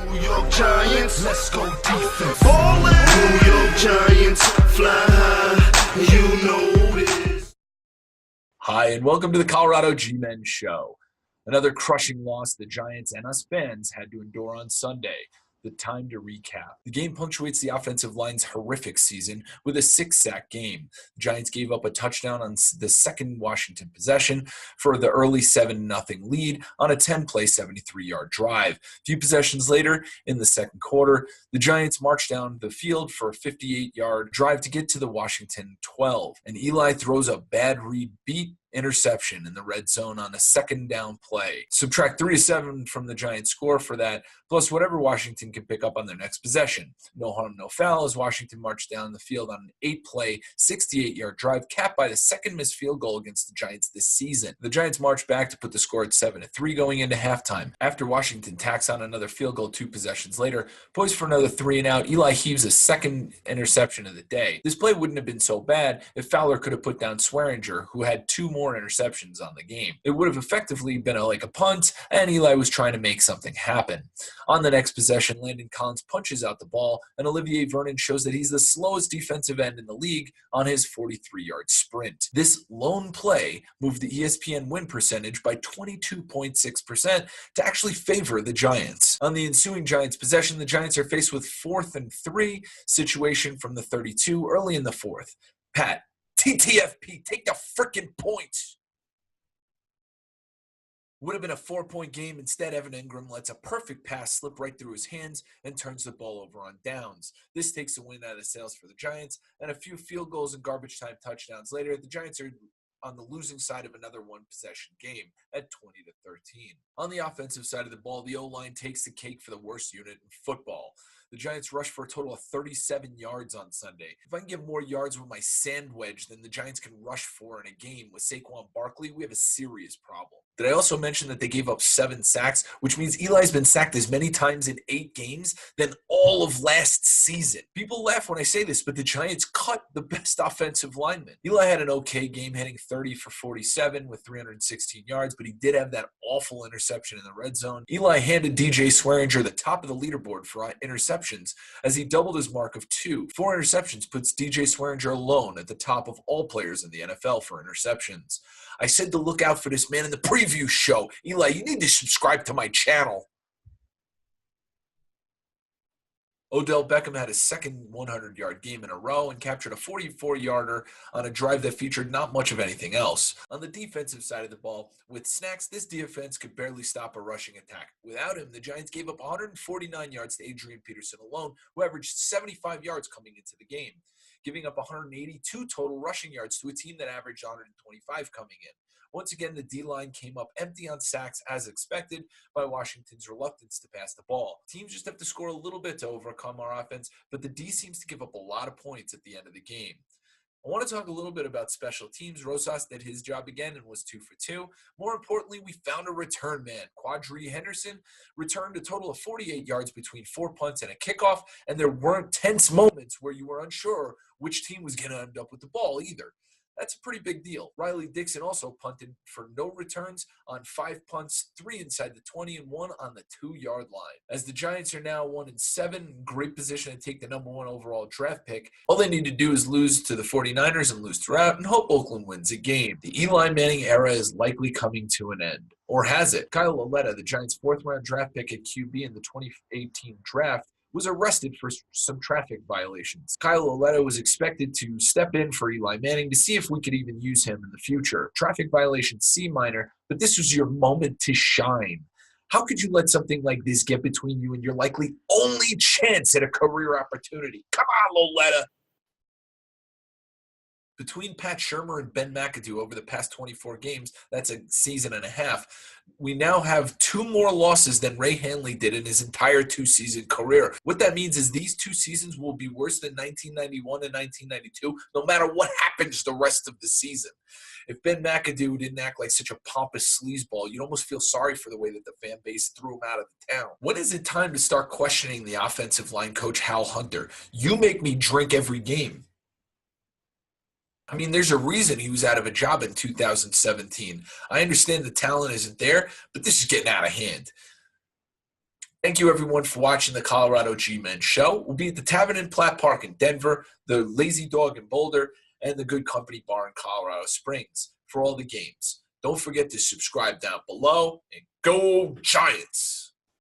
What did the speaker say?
New York Giants, let's go defense. Ballin'. New York Giants, fly high, you know this. Hi, and welcome to the Colorado G-Men Show. Another crushing loss the Giants and us fans had to endure on Sunday. The time to recap. The game punctuates the offensive line's horrific season with a 6-sack game. The Giants gave up a touchdown on the second Washington possession for the early 7-0 lead on a 10-play, 73-yard drive. A few possessions later, in the second quarter, the Giants marched down the field for a 58-yard drive to get to the Washington 12. And Eli throws a bad read beat interception in the red zone on a second down play. Subtract 3-7 from the Giants score for that, plus whatever Washington can pick up on their next possession. No harm, no foul as Washington marched down the field on an 8-play, 68-yard drive capped by the second missed field goal against the Giants this season. The Giants marched back to put the score at 7-3 going into halftime. After Washington tacks on another field goal 2 possessions later, poised for another 3-and-out, Eli heaves a second interception of the day. This play wouldn't have been so bad if Fowler could have put down Swearinger, who had 2 more interceptions on the game. It would have effectively been like a punt, and Eli was trying to make something happen. On the next possession, Landon Collins punches out the ball, and Olivier Vernon shows that he's the slowest defensive end in the league on his 43-yard sprint. This lone play moved the ESPN win percentage by 22.6% to actually favor the Giants. On the ensuing Giants possession, the Giants are faced with 4th and 3 situation from the 32 early in the 4th. Pat, TTFP, take the frickin' points. Would have been a 4-point game. Instead, Evan Ingram lets a perfect pass slip right through his hands and turns the ball over on downs. This takes a win out of the sails for the Giants, and a few field goals and garbage time touchdowns later, the Giants are on the losing side of another one-possession game at 20-13. On the offensive side of the ball, the O-line takes the cake for the worst unit in football. The Giants rushed for a total of 37 yards on Sunday. If I can get more yards with my sand wedge than the Giants can rush for in a game with Saquon Barkley, we have a serious problem. Did I also mention that they gave up 7 sacks, which means Eli's been sacked as many times in 8 games than all of last season? People laugh when I say this, but the Giants cut the best offensive lineman. Eli had an okay game, hitting 30 for 47 with 316 yards, but he did have that awful interception in the red zone. Eli handed DJ Swearinger the top of the leaderboard for interceptions as he doubled his mark of 2. 4 interceptions puts DJ Swearinger alone at the top of all players in the NFL for interceptions. I said to look out for this man in the preview show. Eli, you need to subscribe to my channel. Odell Beckham had his second 100-yard game in a row and captured a 44-yarder on a drive that featured not much of anything else. On the defensive side of the ball, with Snacks, this defense could barely stop a rushing attack. Without him, the Giants gave up 149 yards to Adrian Peterson alone, who averaged 75 yards coming into the game, giving up 182 total rushing yards to a team that averaged 125 coming in. Once again, the D-line came up empty on sacks as expected by Washington's reluctance to pass the ball. Teams just have to score a little bit to overcome our offense, but the D seems to give up a lot of points at the end of the game. I want to talk a little bit about special teams. Rosas did his job again and was 2 for 2. More importantly, we found a return man. Quadri Henderson returned a total of 48 yards between 4 punts and a kickoff, and there weren't tense moments where you were unsure which team was going to end up with the ball either. That's a pretty big deal. Riley Dixon also punted for no returns on 5 punts, 3 inside the 20 and 1 on the 2-yard line. As the Giants are now 1-7, in great position to take the number 1 overall draft pick, all they need to do is lose to the 49ers and lose throughout and hope Oakland wins a game. The Eli Manning era is likely coming to an end. Or has it? Kyle Lauletta, the Giants' 4th-round draft pick at QB in the 2018 draft, was arrested for some traffic violations. Kyle Lauletta was expected to step in for Eli Manning to see if we could even use him in the future. Traffic violation C minor, but this was your moment to shine. How could you let something like this get between you and your likely only chance at a career opportunity? Come on, Lauletta. Between Pat Shurmur and Ben McAdoo over the past 24 games, that's a season and a half, we now have 2 more losses than Ray Handley did in his entire 2-season career. What that means is these 2 seasons will be worse than 1991 and 1992, no matter what happens the rest of the season. If Ben McAdoo didn't act like such a pompous sleazeball, you'd almost feel sorry for the way that the fan base threw him out of the town. When is it time to start questioning the offensive line coach, Hal Hunter? You make me drink every game. I mean, there's a reason he was out of a job in 2017. I understand the talent isn't there, but this is getting out of hand. Thank you, everyone, for watching the Colorado G-Men show. We'll be at the Tavern in Platt Park in Denver, the Lazy Dog in Boulder, and the Good Company Bar in Colorado Springs for all the games. Don't forget to subscribe down below, and go Giants!